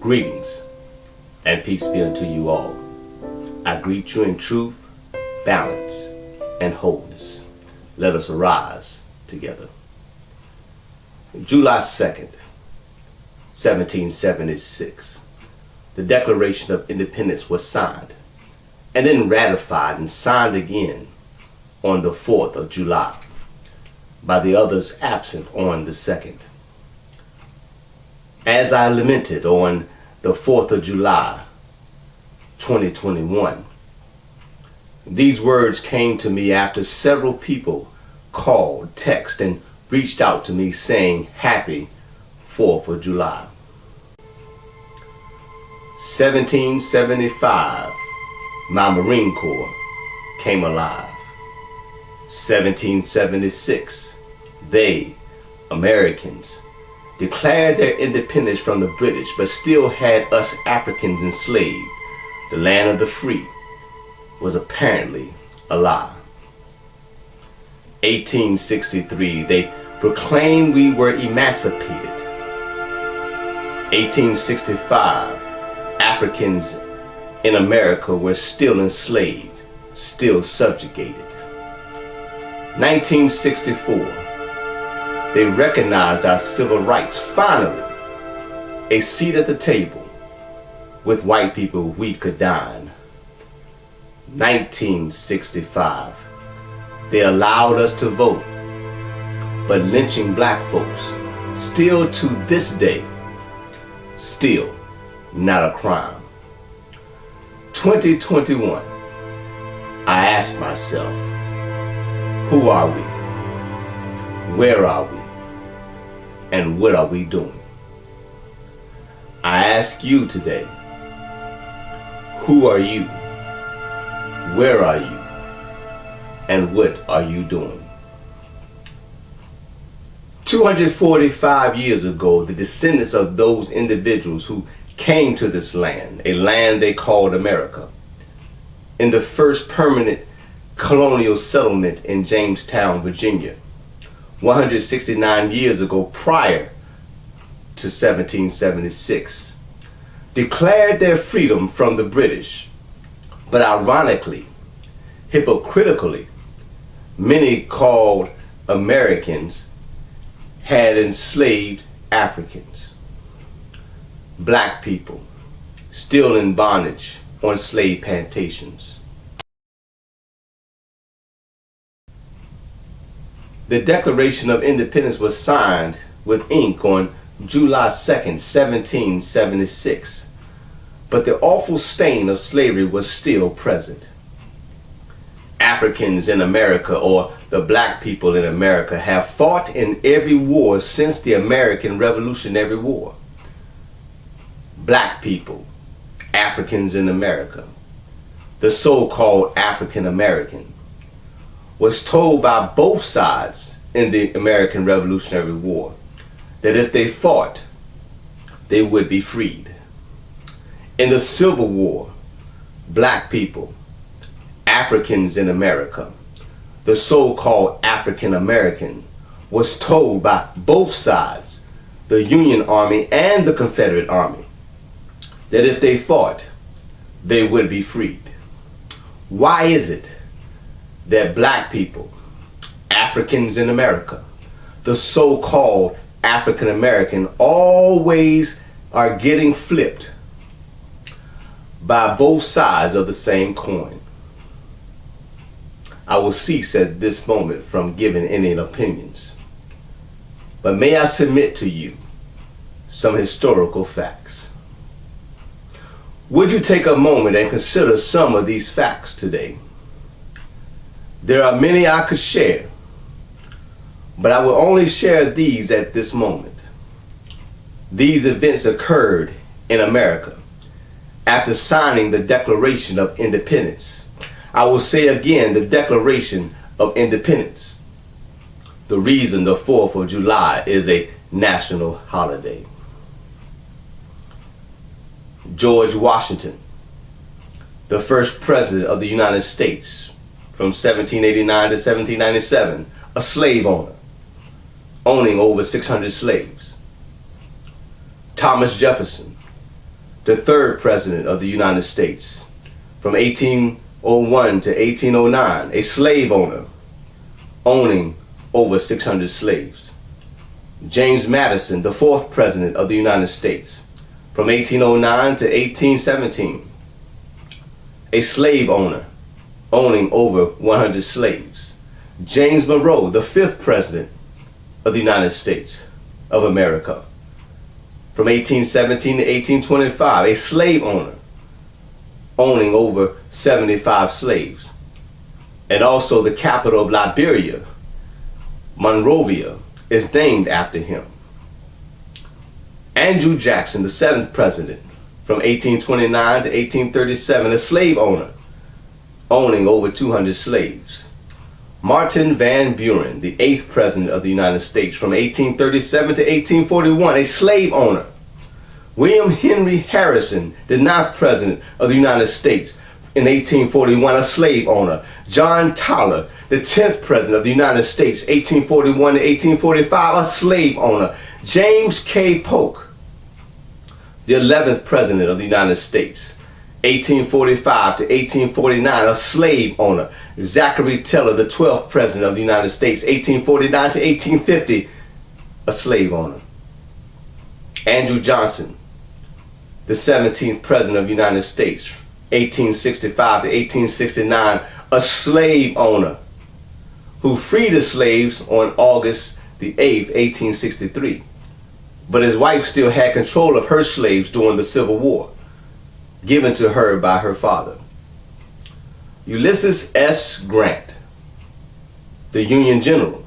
Greetings, and peace be unto you all. I greet you in truth, balance, and wholeness. Let us arise together. July 2nd, 1776, the Declaration of Independence was signed, and then ratified and signed again on the 4th of July by the others absent on the 2nd. As I lamented on the 4th of July, 2021, these words came to me after several people called, texted, and reached out to me saying, Happy 4th of July. 1775, my Marine Corps came alive. 1776, they, Americans, declared their independence from the British, but still had us Africans enslaved. The land of the free was apparently a lie. 1863, they proclaimed we were emancipated. 1865, Africans in America were still enslaved, still subjugated. 1964, they recognized our civil rights, finally, a seat at the table. With white people we could dine. 1965, they allowed us to vote, but lynching black folks, still to this day, still not a crime. 2021, I asked myself, who are we? Where are we? And what are we doing? I ask you today, who are you? Where are you? And what are you doing? 245 years ago, the descendants of those individuals who came to this land, a land they called America, in the first permanent colonial settlement in Jamestown, Virginia, 169 years ago prior to 1776, declared their freedom from the British, but ironically, hypocritically, many called Americans had enslaved Africans, black people, still in bondage on slave plantations. The Declaration of Independence was signed with ink on July 2nd, 1776, but the awful stain of slavery was still present. Africans in America, or the black people in America, have fought in every war since the American Revolutionary War. Black people, Africans in America, the so-called African American, was told by both sides in the American Revolutionary War that if they fought, they would be freed. In the Civil War, black people, Africans in America, the so-called African American, was told by both sides, the Union Army and the Confederate Army, that if they fought, they would be freed. Why is it that black people, Africans in America, the so-called African American, always are getting flipped by both sides of the same coin? I will cease at this moment from giving any opinions, but may I submit to you some historical facts. Would you take a moment and consider some of these facts today? There are many I could share, but I will only share these at this moment. These events occurred in America after signing the Declaration of Independence. I will say again, the Declaration of Independence. The reason the 4th of July is a national holiday. George Washington, the first president of the United States, from 1789 to 1797, a slave owner, owning over 600 slaves. Thomas Jefferson, the third President of the United States, from 1801 to 1809, a slave owner, owning over 600 slaves. James Madison, the fourth President of the United States, from 1809 to 1817, a slave owner, owning over 100 slaves. James Monroe, the fifth President of the United States of America, from 1817 to 1825, a slave owner, owning over 75 slaves. And also the capital of Liberia, Monrovia, is named after him. Andrew Jackson, the seventh President, from 1829 to 1837, a slave owner, owning over 200 slaves. Martin Van Buren, the eighth President of the United States, from 1837 to 1841, a slave owner. William Henry Harrison, the ninth President of the United States, in 1841, a slave owner. John Tyler, the 10th President of the United States, 1841 to 1845, a slave owner. James K. Polk, the 11th President of the United States, 1845 to 1849, a slave owner. Zachary Taylor, the 12th President of the United States, 1849 to 1850, a slave owner. Andrew Johnson, the 17th President of the United States, 1865 to 1869, a slave owner who freed his slaves on August the 8th, 1863. But his wife still had control of her slaves during the Civil War, given to her by her father. Ulysses S. Grant, the Union General,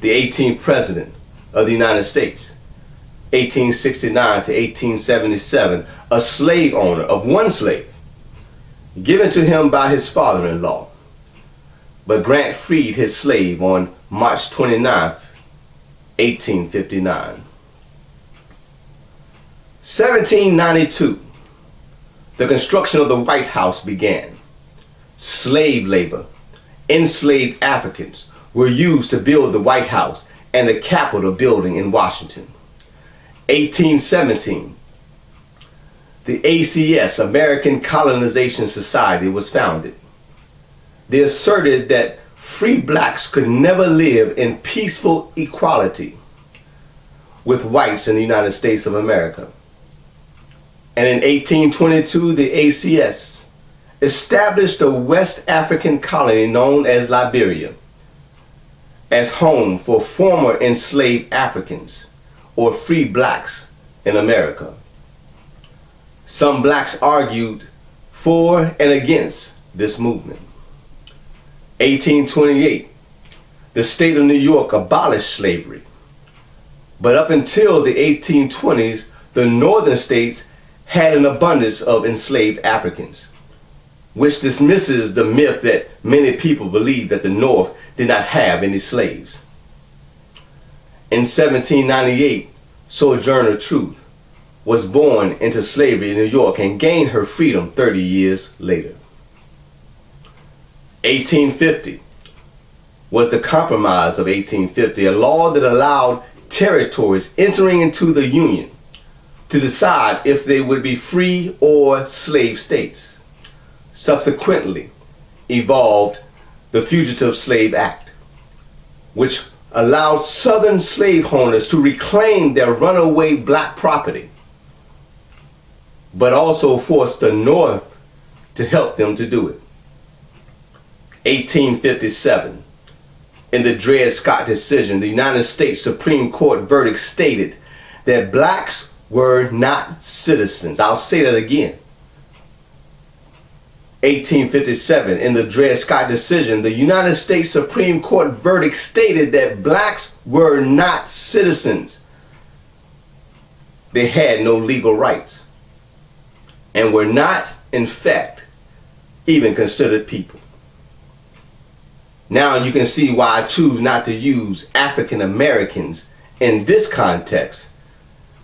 the 18th President of the United States, 1869 to 1877, a slave owner of one slave, given to him by his father-in-law. But Grant freed his slave on March 29th, 1859. 1792, the construction of the White House began. Slave labor, enslaved Africans, were used to build the White House and the Capitol building in Washington. 1817, the ACS, American Colonization Society, was founded. They asserted that free blacks could never live in peaceful equality with whites in the United States of America. And in 1822, the ACS established a West African colony known as Liberia as home for former enslaved Africans, or free blacks, in America. Some blacks argued for and against this movement. 1828, the state of New York abolished slavery. But up until the 1820s, the northern states had an abundance of enslaved Africans, which dismisses the myth that many people believe that the North did not have any slaves. In 1798, Sojourner Truth was born into slavery in New York and gained her freedom 30 years later. 1850 was the Compromise of 1850, a law that allowed territories entering into the Union to decide if they would be free or slave states. Subsequently evolved the Fugitive Slave Act, which allowed Southern slave owners to reclaim their runaway black property, but also forced the North to help them to do it. 1857, in the Dred Scott decision, the United States Supreme Court verdict stated that blacks were not citizens. I'll say that again. 1857, in the Dred Scott decision, the United States Supreme Court verdict stated that blacks were not citizens. They had no legal rights and were not, in fact, even considered people. Now you can see why I choose not to use African Americans in this context,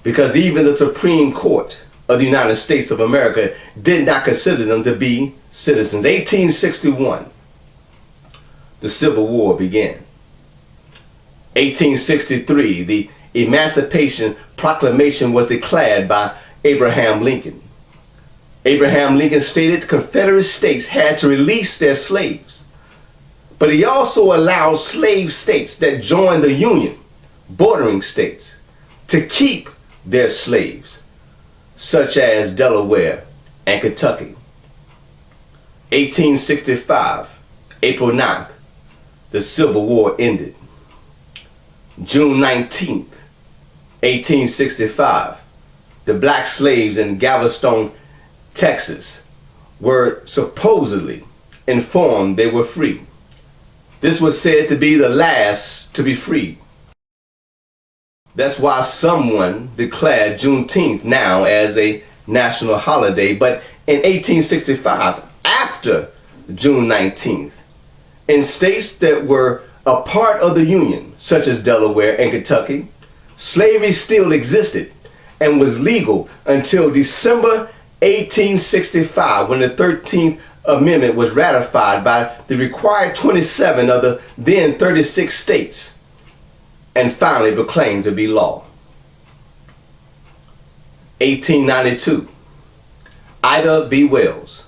because even the Supreme Court of the United States of America did not consider them to be citizens. 1861, the Civil War began. 1863, the Emancipation Proclamation was declared by Abraham Lincoln. Abraham Lincoln stated the Confederate states had to release their slaves. But he also allowed slave states that joined the Union, bordering states, to keep their slaves, such as Delaware and Kentucky. 1865, April 9th, the Civil War ended. June 19th, 1865, the black slaves in Galveston, Texas, were supposedly informed they were free. This was said to be the last to be freed. That's why someone declared Juneteenth now as a national holiday. But in 1865, after June 19th, in states that were a part of the Union, such as Delaware and Kentucky, slavery still existed and was legal until December 1865, when the 13th Amendment was ratified by the required 27 of the then 36 states and finally proclaimed to be law. 1892, Ida B. Wells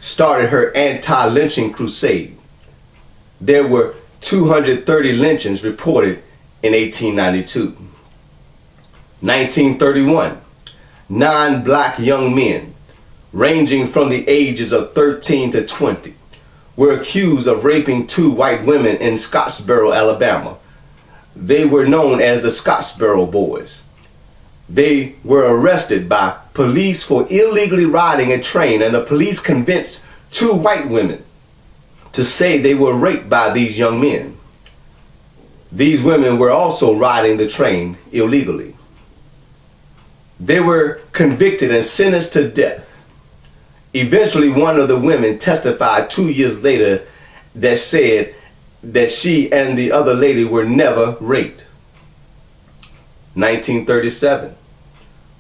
started her anti-lynching crusade. There were 230 lynchings reported in 1892. 1931, 9 black young men, ranging from the ages of 13 to 20, were accused of raping 2 white women in Scottsboro, Alabama. They were known as the Scottsboro Boys. They were arrested by police for illegally riding a train, and the police convinced 2 white women to say they were raped by these young men. These women were also riding the train illegally. They were convicted and sentenced to death. Eventually, one of the women testified 2 years later that said that she and the other lady were never raped. 1937,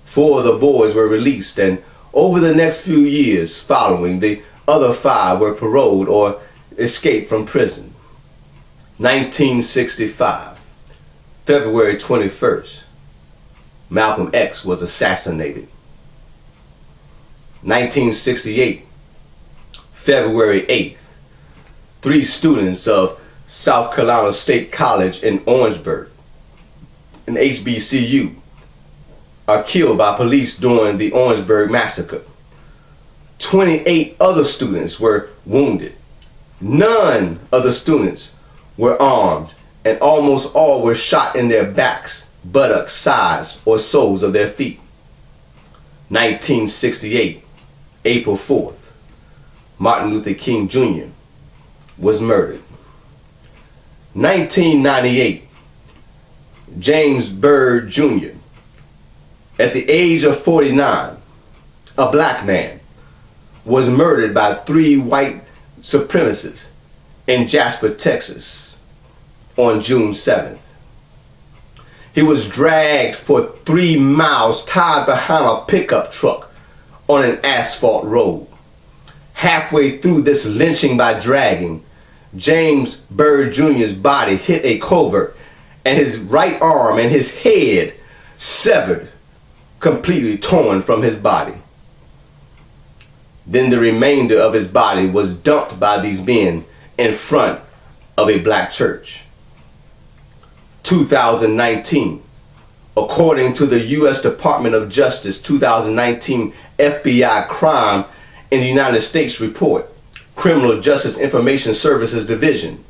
4 of the boys were released, and over the next few years following, the other 5 were paroled or escaped from prison. 1965, February 21st, Malcolm X was assassinated. 1968, February 8th, 3 students of South Carolina State College in Orangeburg, an HBCU, are killed by police during the Orangeburg massacre. 28 other students were wounded. None of the students were armed, and almost all were shot in their backs, buttocks, sides, or soles of their feet. 1968, April 4th, Martin Luther King Jr. was murdered. 1998, James Byrd Jr., at the age of 49, a black man, was murdered by 3 white supremacists in Jasper, Texas on June 7th. He was dragged for 3 miles, tied behind a pickup truck on an asphalt road. Halfway through this lynching by dragging, James Byrd Jr.'s body hit a culvert, and his right arm and his head severed, completely torn from his body. Then the remainder of his body was dumped by these men in front of a black church. 2019, according to the U.S. Department of Justice 2019 FBI Crime in the United States report, Criminal Justice Information Services Division,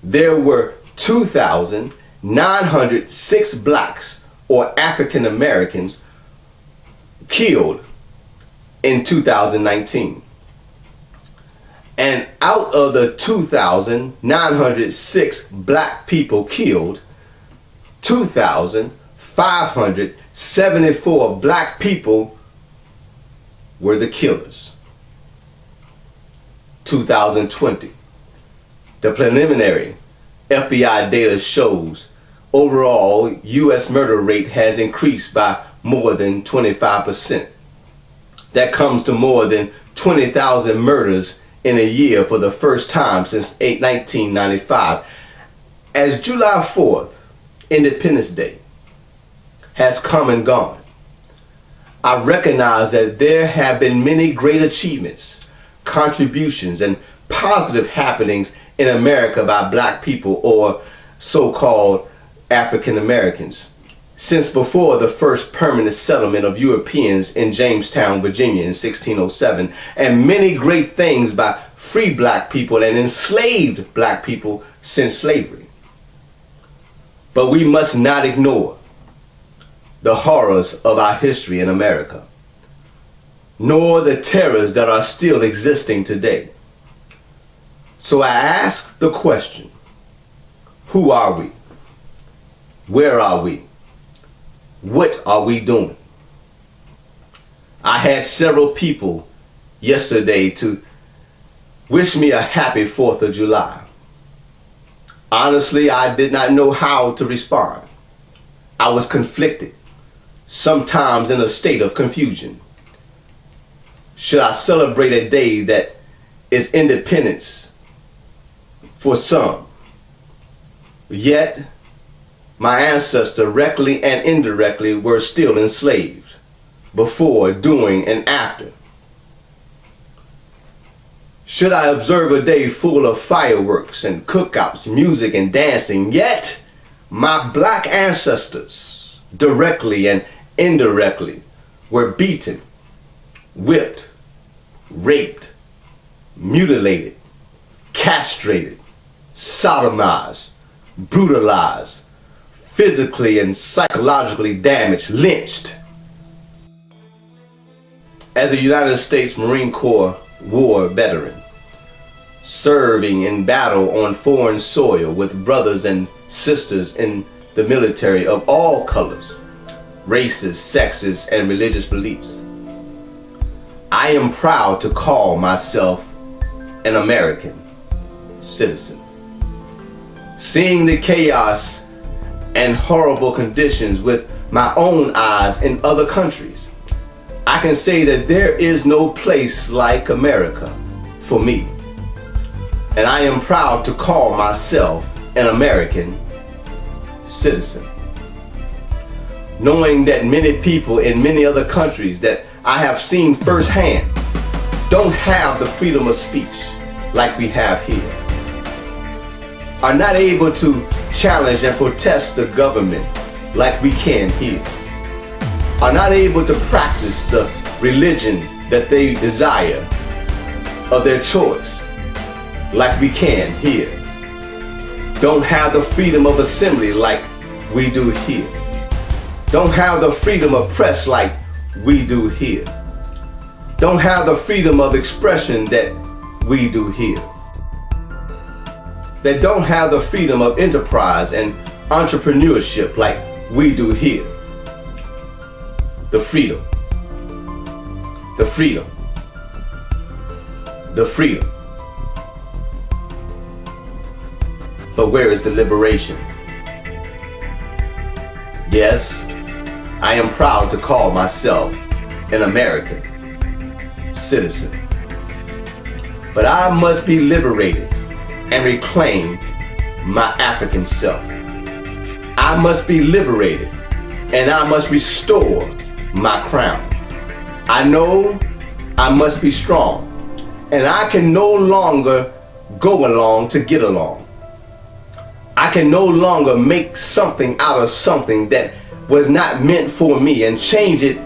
there were 2,906 blacks or African Americans killed in 2019. And out of the 2,906 black people killed, 2,574 black people were the killers. 2020, the preliminary FBI data shows overall U.S. murder rate has increased by more than 25%. That comes to more than 20,000 murders in a year for the first time since 1995. As July 4th, Independence Day, has come and gone, I recognize that there have been many great achievements, contributions, and positive happenings in America by black people, or so-called African Americans, since before the first permanent settlement of Europeans in Jamestown, Virginia in 1607, and many great things by free black people and enslaved black people since slavery. But we must not ignore the horrors of our history in America, nor the terrors that are still existing today. So I ask the question, who are we? Where are we? What are we doing? I had several people yesterday to wish me a happy 4th of July. Honestly, I did not know how to respond. I was conflicted, sometimes in a state of confusion. Should I celebrate a day that is independence for some, yet my ancestors directly and indirectly were still enslaved before, during, and after? Should I observe a day full of fireworks and cookouts, music and dancing, yet my black ancestors directly and indirectly were beaten, whipped, raped, mutilated, castrated, sodomized, brutalized, physically and psychologically damaged, lynched? As a United States Marine Corps war veteran, serving in battle on foreign soil with brothers and sisters in the military of all colors, races, sexes, and religious beliefs, I am proud to call myself an American citizen. Seeing the chaos and horrible conditions with my own eyes in other countries, I can say that there is no place like America for me. And I am proud to call myself an American citizen. Knowing that many people in many other countries that I have seen firsthand don't have the freedom of speech like we have here, are not able to challenge and protest the government like we can here, are not able to practice the religion that they desire of their choice like we can here, don't have the freedom of assembly like we do here, don't have the freedom of press like we do here, don't have the freedom of expression that we do here, that don't have the freedom of enterprise and entrepreneurship like we do here. The freedom, the freedom, the freedom. But where is the liberation? Yes, I am proud to call myself an American citizen. But I must be liberated and reclaim my African self. I must be liberated and I must restore my crown. I know I must be strong, and I can no longer go along to get along. I can no longer make something out of something that was not meant for me and change it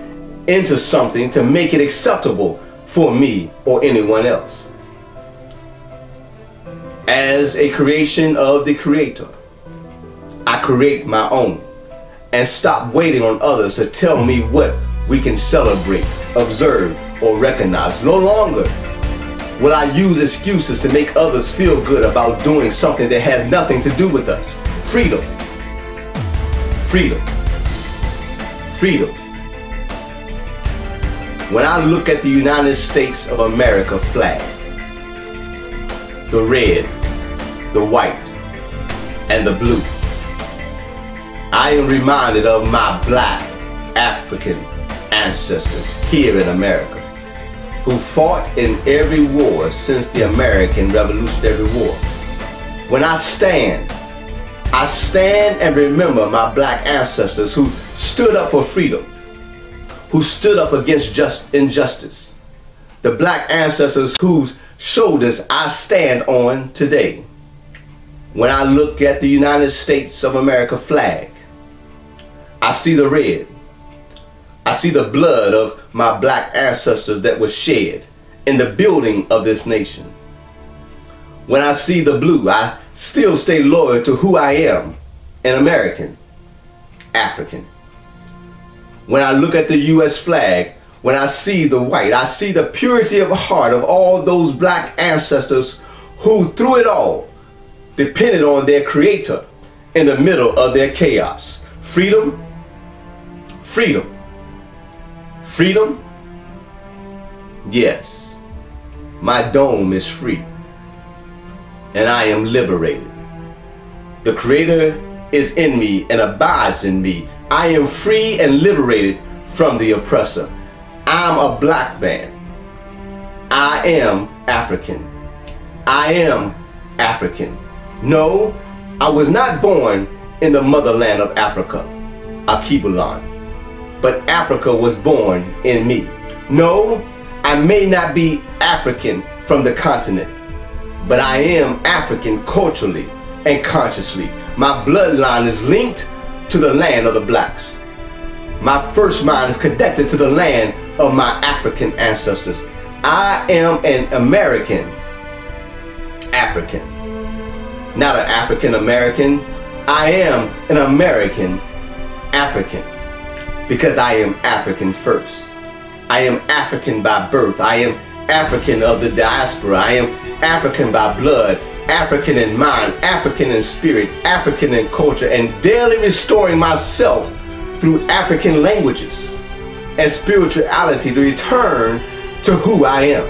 into something to make it acceptable for me or anyone else. As a creation of the Creator, I create my own and stop waiting on others to tell me what we can celebrate, observe, or recognize. No longer will I use excuses to make others feel good about doing something that has nothing to do with us. Freedom. Freedom. Freedom. When I look at the United States of America flag, the red, the white, and the blue, I am reminded of my black African ancestors here in America, who fought in every war since the American Revolutionary War. When I stand and remember my black ancestors who stood up for freedom, who stood up against injustice. The black ancestors whose shoulders I stand on today. When I look at the United States of America flag, I see the red. I see the blood of my black ancestors that was shed in the building of this nation. When I see the blue, I still stay loyal to who I am, an American, African. When I look at the U.S. flag, when I see the white, I see the purity of heart of all those black ancestors who, through it all, depended on their creator in the middle of their chaos. Freedom, freedom, freedom. Yes, my dome is free and I am liberated. The creator is in me and abides in me. I am free and liberated from the oppressor. I'm a black man. I am African. I am African. No, I was not born in the motherland of Africa, Akibulan, but Africa was born in me. No, I may not be African from the continent, but I am African culturally and consciously. My bloodline is linked to the land of the blacks. My first mind is connected to the land of my African ancestors. I am an American African, not an African American. I am an American African because I am African first. I am African by birth. I am African of the diaspora. I am African by blood, African in mind, African in spirit, African in culture, and daily restoring myself through African languages and spirituality to return to who I am.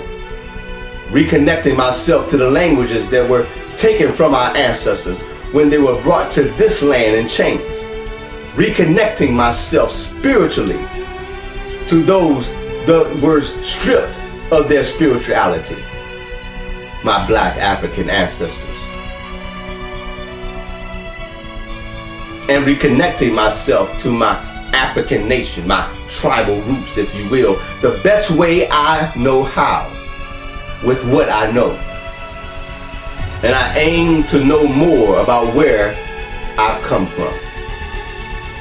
Reconnecting myself to the languages that were taken from our ancestors when they were brought to this land in chains. Reconnecting myself spiritually to those that were stripped of their spirituality, my black African ancestors. And reconnecting myself to my African nation, my tribal roots, if you will, the best way I know how, with what I know. And I aim to know more about where I've come from.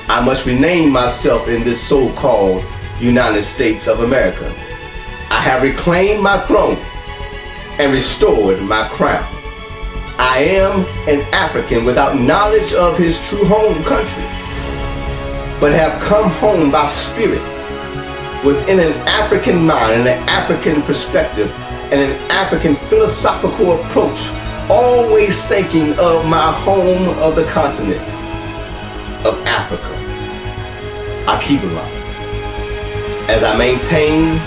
I must rename myself in this so-called United States of America. I have reclaimed my throne and restored my crown. I am an African without knowledge of his true home country, but have come home by spirit within an African mind and an African perspective and an African philosophical approach, always thinking of my home of the continent of Africa, Akibulan, as I maintain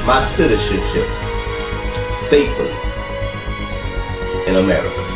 my citizenship faithfully in America.